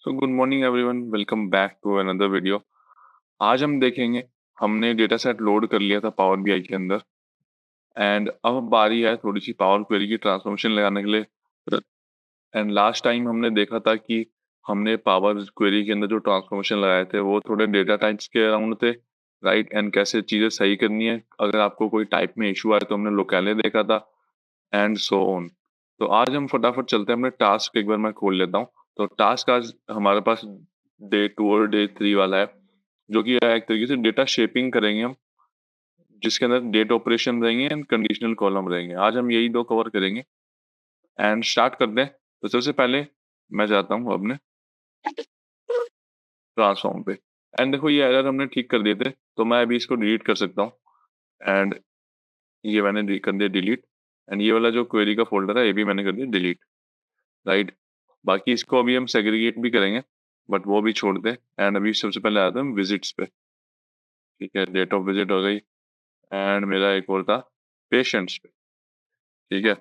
So good morning everyone, welcome back to another video. आज हम देखेंगे, हमने डेटा सेट लोड कर लिया था पावर बीआई के अंदर। एंड अब बारी है थोड़ी सी पावर क्वेरी की ट्रांसफॉर्मेशन लगाने के लिए। एंड लास्ट टाइम हमने देखा था कि हमने पावर क्वेरी के अंदर जो ट्रांसफॉर्मेशन लगाए थे वो थोड़े डेटा टाइप्स के अराउंड थे, राइट। एंड कैसे चीज़ें सही करनी है, अगर आपको कोई टाइप में इशू आए तो हमने लोकेले देखा था, एंड सो ऑन। तो आज हम फटाफट चलते हैं अपने टास्क, एक बार मैं खोल लेता हूँ। तो टास्क आज हमारे पास डे 2 और डे 3 वाला है, जो कि है एक तरीके से डेटा शेपिंग करेंगे हम, जिसके अंदर डेट ऑपरेशन रहेंगे एंड कंडीशनल कॉलम रहेंगे। आज हम यही दो कवर करेंगे एंड स्टार्ट करते हैं। तो सबसे पहले मैं जाता हूँ अपने ट्रांसफॉर्म पे। एंड देखो, ये एरर हमने ठीक कर दिए थे, तो मैं अभी इसको डिलीट कर सकता हूँ। एंड ये मैंने कर दिया डिलीट। एंड ये वाला जो क्वेरी का फोल्डर है ये भी मैंने कर दिया डिलीट, राइट। बाकी इसको अभी हम सेग्रीगेट भी करेंगे, बट वो भी छोड़ दे। एंड अभी सबसे पहले आते हैं विजिट्स पे। ठीक है, डेट ऑफ विजिट हो गई। एंड मेरा एक और था पेशेंट्स पे। ठीक है,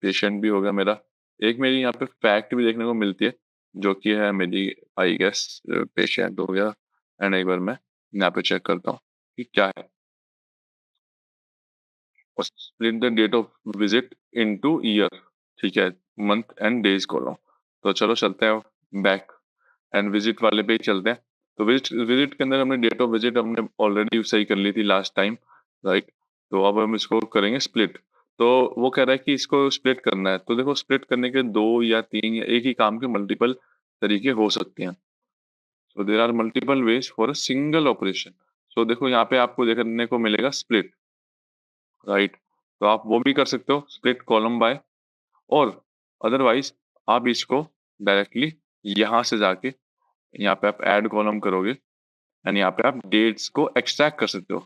पेशेंट भी हो गया मेरा। एक मेरी यहाँ पे फैक्ट भी देखने को मिलती है, जो कि है मेरी, आई गेस, पेशेंट हो गया। एंड एक बार मैं यहाँ पे चेक करता हूँ कि क्या है। Split the date of visit into year. ठीक है, मंथ एंड डेज कॉलम। तो चलो चलते हैं बैक एंड विजिट वाले पे ही चलते हैं। तो विजिट विजिट के अंदर हमने डेट ऑफ विजिट हमने ऑलरेडी सही कर ली थी लास्ट टाइम, राइट। तो अब हम इसको करेंगे स्प्लिट। तो वो कह रहा है कि इसको स्प्लिट करना है। तो देखो, स्प्लिट करने के दो या तीन या एक ही काम के मल्टीपल तरीके हो सकते हैं। So there are multiple ways for a single operation. So देखो, यहाँ पे आपको देखने को मिलेगा स्प्लिट, राइट। तो आप वो भी कर सकते हो, स्प्लिट कॉलम बाय। और अदरवाइज आप इसको डायरेक्टली यहाँ से जाके यहाँ पे आप ऐड कॉलम करोगे एंड यहाँ पे आप डेट्स को एक्सट्रैक्ट कर सकते हो।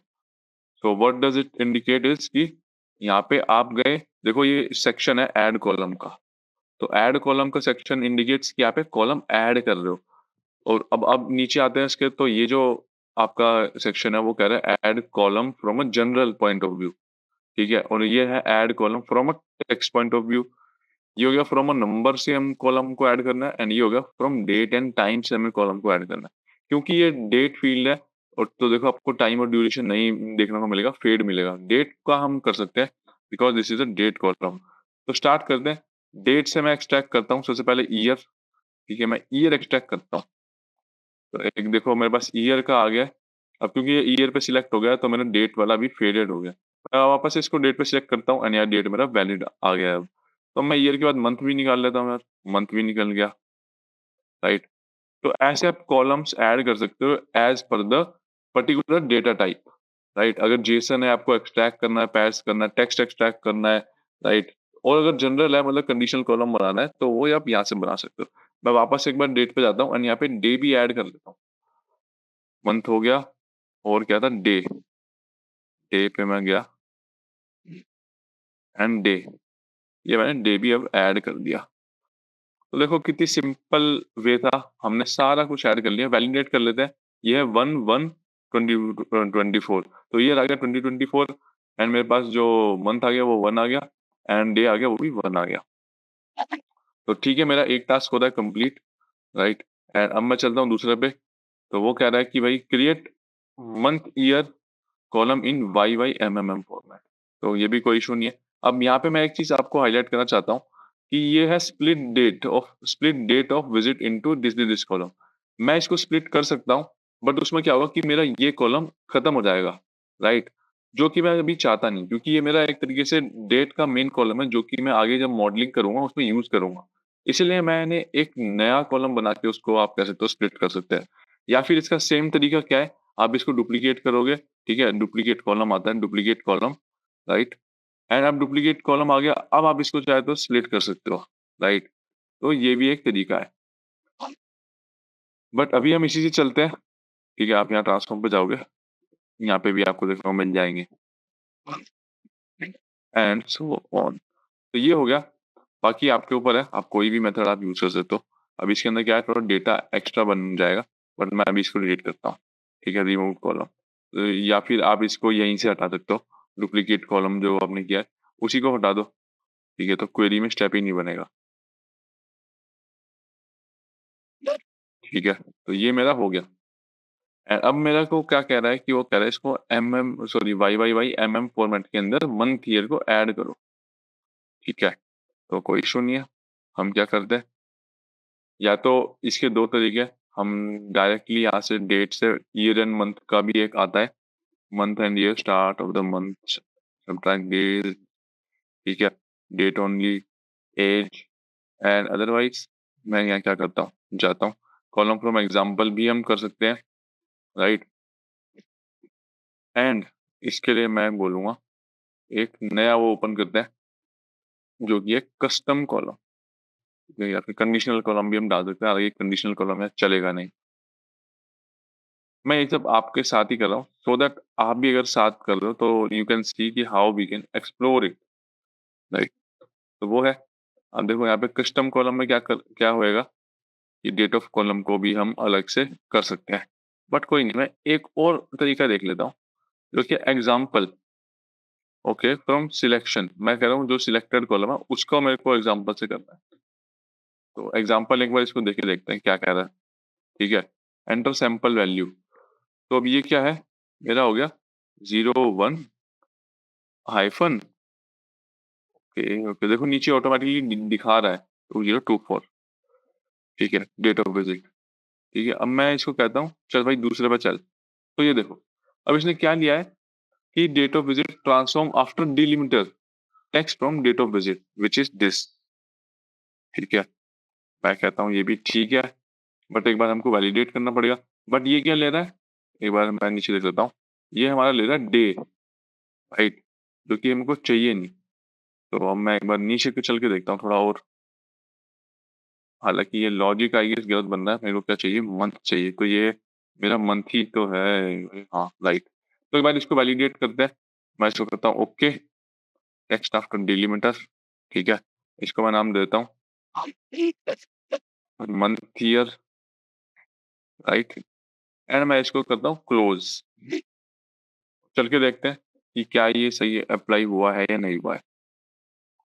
So what does it indicate is कि यहाँ पे आप गए, देखो ये सेक्शन है ऐड कॉलम का। तो ऐड कॉलम का सेक्शन इंडिकेट्स कि यहाँ पे कॉलम ऐड कर रहे हो। और अब नीचे आते हैं इसके, तो ये जो आपका सेक्शन है वो कह रहा है add column from a general point of view. ठीक है, और ये है add column from a text point of view. ये हो गया फ्रॉम अ नंबर से हम कॉलम को ऐड करना है, एंड ये हो गया फ्रॉम डेट एंड टाइम से हमें कॉलम को ऐड करना है। क्योंकि ये डेट फील्ड है, और तो देखो आपको टाइम और ड्यूरेशन नहीं देखने को मिलेगा, फेड मिलेगा। डेट का हम कर सकते हैं because this is a date column. तो स्टार्ट करते हैं। डेट से मैं एक्सट्रैक्ट करता हूँ सबसे पहले ईयर। ठीक है, मैं ईयर एक्सट्रैक्ट करता हूँ। तो एक देखो मेरे पास ईयर का आ गया है। अब क्योंकि ये ईयर पे सिलेक्ट हो गया तो मेरा डेट वाला भी फेडेड हो गया। मैं वापस इसको डेट पे सिलेक्ट करता हूँ एंड यार डेट मेरा वैलिड आ गया है अब। तो मैं ईयर के बाद मंथ भी निकाल लेता हूँ यार, मंथ भी निकल गया, राइट। तो ऐसे आप कॉलम्स ऐड कर सकते हो as per the particular data type, right. अगर जेसन है, आपको एक्सट्रैक्ट करना है, पैर्स करना है, टेक्स्ट एक्सट्रैक्ट करना है, राइट। और अगर जनरल है, मतलब कंडीशनल कॉलम बनाना है, तो वो आप यहाँ से बना सकते हो। मैं वापस एक बार डेट पे जाता हूँ एंड यहाँ पे डे भी ऐड कर लेता हूँ। मंथ हो गया, और क्या था, डे। डे पे मैं गया एंड डे, ये मैंने डे भी अब ऐड कर दिया। तो देखो कितनी सिंपल वे था, हमने सारा कुछ ऐड कर लिया। वैलिडेट कर लेते हैं। ये है 1/1/2024। तो ये आ गया 2024। एंड मेरे पास जो मंथ आ गया वो 1 आ गया, एंड डे आ गया वो भी 1 आ गया। तो ठीक है, मेरा एक टास्क होता है कंप्लीट, राइट। एंड अब मैं चलता हूँ दूसरे पे। तो वो कह रहा है कि भाई create month year column in YYMMM format. तो ये भी कोई इशू नहीं है। अब यहाँ पे मैं एक चीज आपको हाईलाइट करना चाहता हूँ कि ये है split date of visit into this column. मैं इसको स्प्लिट कर सकता हूँ, बट उसमें क्या होगा कि मेरा ये कॉलम खत्म हो जाएगा, राइट। जो कि मैं अभी चाहता नहीं, क्योंकि ये मेरा एक तरीके से डेट का मेन कॉलम है, जो कि मैं आगे जब मॉडलिंग करूंगा उसमें यूज करूंगा। इसलिए मैंने एक नया कॉलम बना के उसको, आप कह सकते हो, स्प्लिट कर सकते हैं। या फिर इसका सेम तरीका क्या है, आप इसको डुप्लीकेट करोगे। ठीक है, डुप्लीकेट कॉलम आता है, डुप्लीकेट कॉलम, राइट। एंड अब डुप्लीकेट कॉलम आ गया, अब आप इसको चाहे तो स्प्लिट कर सकते हो, राइट। तो ये भी एक तरीका है, बट अभी हम इसी से चलते हैं। ठीक है, आप यहाँ ट्रांसफॉर्म पे जाओगे, यहाँ पे भी आपको देखने को मिल जाएंगे, एंड सो ऑन। तो ये हो गया। बाकी आपके ऊपर है, आप कोई भी मेथड आप यूज कर सकते हो। अब इसके अंदर क्या है, थोड़ा डेटा एक्स्ट्रा बन जाएगा, बट मैं अभी इसको डिलीट करता हूँ। ठीक है, रिमूव कॉलम। तो या फिर आप इसको यहीं से हटा सकते हो, डुप्लीकेट कॉलम जो आपने किया है उसी को हटा दो। ठीक है, तो क्वेरी में स्टेप ही नहीं बनेगा। ठीक है, तो ये मेरा हो गया। अब मेरा को क्या कह रहा है कि वो कह रहा है इसको YYYMM फॉर्मेट के अंदर मंथ ईयर को ऐड करो। ठीक है, तो कोई इशू नहीं है। हम क्या करते हैं, या तो इसके दो तरीके हैं। हम डायरेक्टली यहाँ से डेट से ईयर एंड मंथ का भी एक आता है, month and year, start of the month, subtract days. ठीक है, date only, age, and otherwise मैं यहाँ क्या करता हूँ, जाता हूँ कॉलम फ्रॉम एग्जाम्पल भी हम कर सकते हैं, राइट। एंड इसके लिए मैं बोलूँगा एक नया वो ओपन करते हैं, जो कि है कस्टम कॉलम, या फिर कंडीशनल कॉलम भी हम डाल सकते हैं। हालांकि कंडीशनल कॉलम है चलेगा नहीं। मैं ये सब आपके साथ ही कर रहा हूँ, सो दैट आप भी अगर साथ कर रहे हो तो यू कैन सी कि how we can explore it, right. तो वो है। अब देखो यहाँ पे कस्टम कॉलम में क्या होएगा कि डेट ऑफ कॉलम को भी हम अलग से कर सकते हैं। बट कोई नहीं, मैं एक और तरीका देख लेता हूँ, जो कि एग्जाम्पल। ओके, फ्रॉम सिलेक्शन, मैं कह रहा हूँ जो सिलेक्टेड कॉलम है उसको मेरे को एग्जाम्पल से करना है। तो एग्जाम्पल एक बार इसको देख के देखते हैं क्या कह रहा है। ठीक है, एंटर सैंपल वैल्यू। तो अब ये क्या है, मेरा हो गया 01 हाइफन, ओके ओके, देखो नीचे ऑटोमेटिकली दिखा रहा है 2024। ठीक है, डेट ऑफ विजिट। ठीक है, अब मैं इसको कहता हूँ चल भाई दूसरे पे चल। तो ये देखो, अब इसने क्या लिया है कि date of visit transform after delimiter text from date of visit which is this. ठीक है, मैं कहता हूँ ये भी ठीक है, बट एक बार हमको वैलिडेट करना पड़ेगा। बट ये क्या ले रहा है, एक बार मैं नीचे देख लेता हूँ। ये हमारा ले रहा है डे, राइट, जो कि हमको चाहिए नहीं। तो अब मैं एक बार नीचे के चल के देखता हूँ थोड़ा और। हालांकि ये लॉजिक आई गेस गलत बन रहा है, मेरे को क्या चाहिए, मंथ चाहिए। तो ये मेरा मंथ ही तो है। हाँ राइट, तो एक बार इसको वैलिडेट करते हैं। मैं इसको करता हूँ ओके, टेक्स्ट आफ्टर डिलीमीटर। ठीक है, इसको मैं नाम देता हूँ मंथ ईयर, राइट। एंड मैं इसको करता हूँ क्लोज। चल के देखते हैं कि क्या ये सही अप्लाई हुआ है या नहीं हुआ है।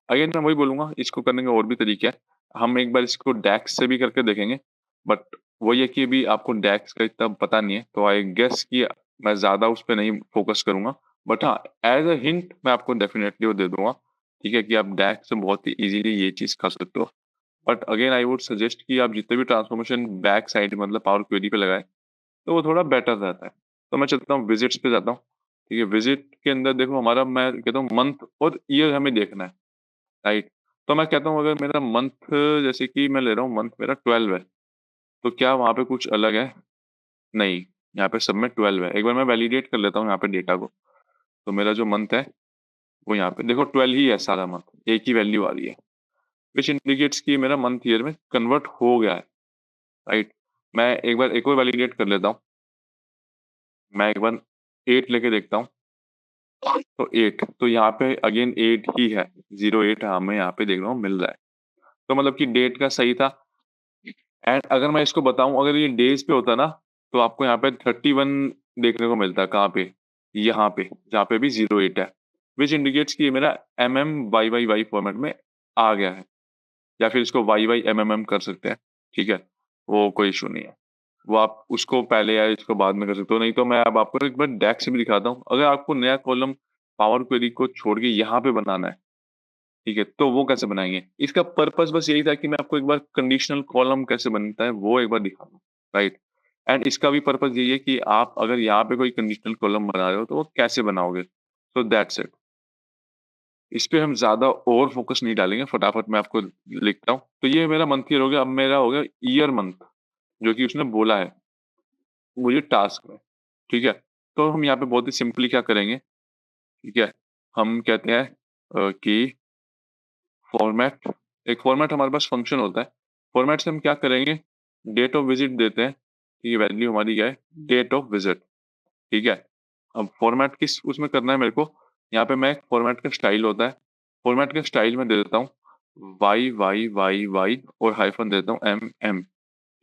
अगेन मैं वही बोलूंगा, इसको करने के और भी तरीके हैं। हम एक बार इसको डैक्स से भी करके देखेंगे, बट वही है कि अभी आपको डैक्स का इतना पता नहीं है, तो आई गेस कि मैं ज़्यादा उस पर नहीं फोकस करूंगा। बट हाँ, एज अ हिंट मैं आपको डेफिनेटली वो दे दूंगा। ठीक है, कि आप डैक्स से बहुत ही इजीली ये चीज़ कर सकते हो। But again I would suggest कि आप जितने भी ट्रांसफॉर्मेशन बैक साइड मतलब पावर क्वेरी पे लगाए, तो वो थोड़ा बेटर रहता है। तो मैं चलता हूँ विजिट्स पे जाता हूँ। ठीक है, विजिट के अंदर देखो हमारा, मैं कहता हूँ मंथ और ईयर हमें देखना है, राइट। तो मैं कहता हूँ अगर मेरा मंथ, जैसे कि मैं ले रहा हूँ मंथ मेरा 12 है, तो क्या वहाँ पे कुछ अलग है? नहीं, यहाँ पे सब में 12 है। एक बार मैं वैलिडेट कर लेता हूँ यहाँ पे डेटा को। तो मेरा जो मंथ है वो यहाँ पे देखो 12 ही है, सारा मंथ एक ही वैल्यू आ रही है, विच इंडिकेट्स कि मेरा मंथ ईयर में कन्वर्ट हो गया है, राइट। मैं एक बार एक और वैलिडेट कर लेता हूँ। मैं एक बार 8 लेके देखता हूँ। तो 8, तो यहाँ पे अगेन 8 ही है, 08 हमें यहाँ पे देख रहा हूँ मिल रहा है। तो मतलब कि डेट का सही था। एंड अगर मैं इसको बताऊं, अगर ये डेज पे होता ना, तो आपको यहाँ पे 31 देखने को मिलता है। कहाँ पे? यहाँ पे, जहाँ पे भी 08 है, विच इंडिकेट्स कि ये मेरा MMYYY फॉर्मेट में आ गया है। या फिर इसको YYMMM कर सकते हैं। ठीक है, वो कोई इशू नहीं है। वो आप उसको पहले या इसको बाद में कर सकते हो। नहीं तो मैं अब आपको एक बार डेक्स भी दिखाता हूँ। अगर आपको नया कॉलम पावर क्वेरी को छोड़ के यहाँ पे बनाना है, ठीक है, तो वो कैसे बनाएंगे? इसका पर्पस बस यही था कि मैं आपको एक बार कंडीशनल कॉलम कैसे बनता है वो एक बार दिखा दूं, राइट। एंड इसका भी पर्पस यही है कि आप अगर यहाँ पे कोई कंडीशनल कॉलम बना रहे हो तो वो कैसे बनाओगे। So that's it. इस पे हम ज्यादा और फोकस नहीं डालेंगे, फटाफट मैं आपको लिखता हूँ। तो ये मेरा मंथ ईयर हो गया। अब मेरा हो गया ईयर मंथ, जो कि उसने बोला है मुझे टास्क में। ठीक है, तो हम यहाँ पे बहुत ही सिंपली क्या करेंगे, ठीक है, हम कहते हैं कि फॉर्मेट, एक फॉर्मेट हमारे पास फंक्शन होता है। फॉर्मेट से हम क्या करेंगे, डेट ऑफ विजिट देते हैं। ये वैल्यू हमारी क्या है, डेट ऑफ विजिट। ठीक है, अब फॉर्मेट किस उसमें करना है मेरे को, यहाँ पे मैं फॉर्मेट का स्टाइल होता है, फॉर्मेट के स्टाइल में दे देता हूँ YYYY और हाइफन देता हूँ MM।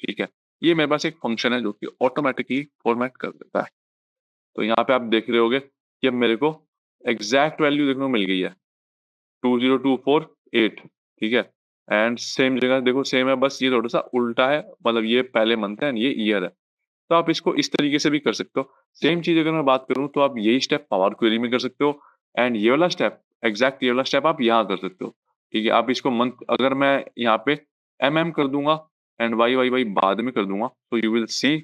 ठीक है, ये मेरे पास एक फंक्शन है जो कि ऑटोमेटिकली फॉर्मेट कर देता है। तो यहाँ पे आप देख रहे होगे कि अब मेरे को एग्जैक्ट वैल्यू देखने को मिल गई है, 20248। ठीक है, एंड सेम जगह देखो सेम है, बस ये थोड़ा सा उल्टा है, मतलब ये पहले मंथ है एंड ये ईयर है। तो आप इसको इस तरीके से भी कर सकते हो। सेम चीज़ अगर मैं बात करूँ तो आप यही स्टेप पावर क्वेरी में कर सकते हो एंड ये वाला स्टेप, एग्जैक्ट ये वाला स्टेप आप यहाँ कर सकते हो। ठीक है, आप इसको मंथ अगर मैं यहाँ पे कर दूंगा एंड वाई वाई वाई बाद में कर दूंगा, तो you will see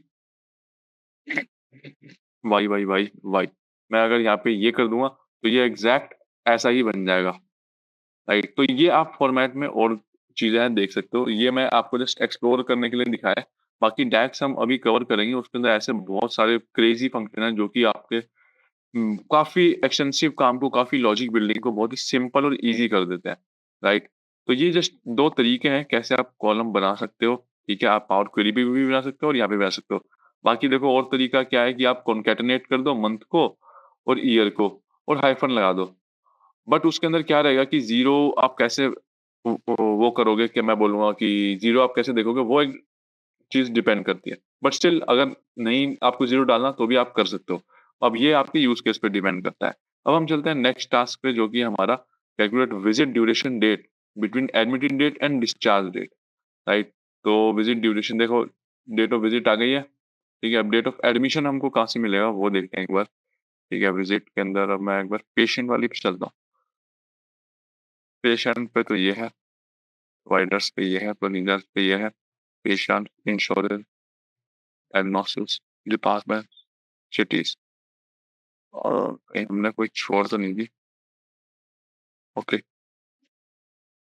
Y Y Y Y. मैं अगर यहाँ पे ये कर दूंगा तो ये एग्जैक्ट ऐसा ही बन जाएगा। राइट, तो ये आप फॉर्मेट में और चीजें हैं देख सकते हो, ये मैं आपको जस्ट एक्सप्लोर करने के लिए दिखाया है। बाकी डैक्स हम अभी कवर करेंगे, उसके अंदर ऐसे बहुत सारे क्रेजी फंक्शन हैं जो कि आपके काफी एक्सटेंसिव काम को, काफी लॉजिक बिल्डिंग को बहुत ही सिंपल और इजी कर देते हैं। राइट, तो ये जस्ट दो तरीके हैं कैसे आप कॉलम बना सकते हो। ठीक है, आप पावर क्वेरी पे भी बना सकते हो और यहाँ पे भी बना सकते हो। बाकी देखो और तरीका क्या है कि आप कॉन्केटनेट कर दो मंथ को और ईयर को और हाइफन लगा दो। बट उसके अंदर क्या रहेगा कि ज़ीरो आप कैसे वो करोगे, कि मैं बोलूँगा कि ज़ीरो आप कैसे देखोगे, वो एक चीज़ डिपेंड करती है। बट स्टिल अगर नहीं आपको ज़ीरो डालना तो भी आप कर सकते हो। अब ये आपके यूज़ केस पे डिपेंड करता है। अब हम चलते हैं नेक्स्ट टास्क पे, जो कि हमारा calculate visit duration date between admitted date and discharge date. Right, तो विज़िट ड्यूरेशन देखो, डेट ऑफ विज़िट आ गई है। ठीक है, अब डेट ऑफ एडमिशन हमको कहाँ से मिलेगा वो देखते हैं एक बार। ठीक है, विज़िट के अंदर अब मैं एक बार पेशेंट वाली पे चलता हूँ। पेशेंट पे तो ये है, प्रोवाइडर्स पे ये है, प्रोविजर्स पे ये है, patient, insurance, diagnosis, department, cities, और कहीं हमने कोई छोड़ तो नहीं दी। ओके,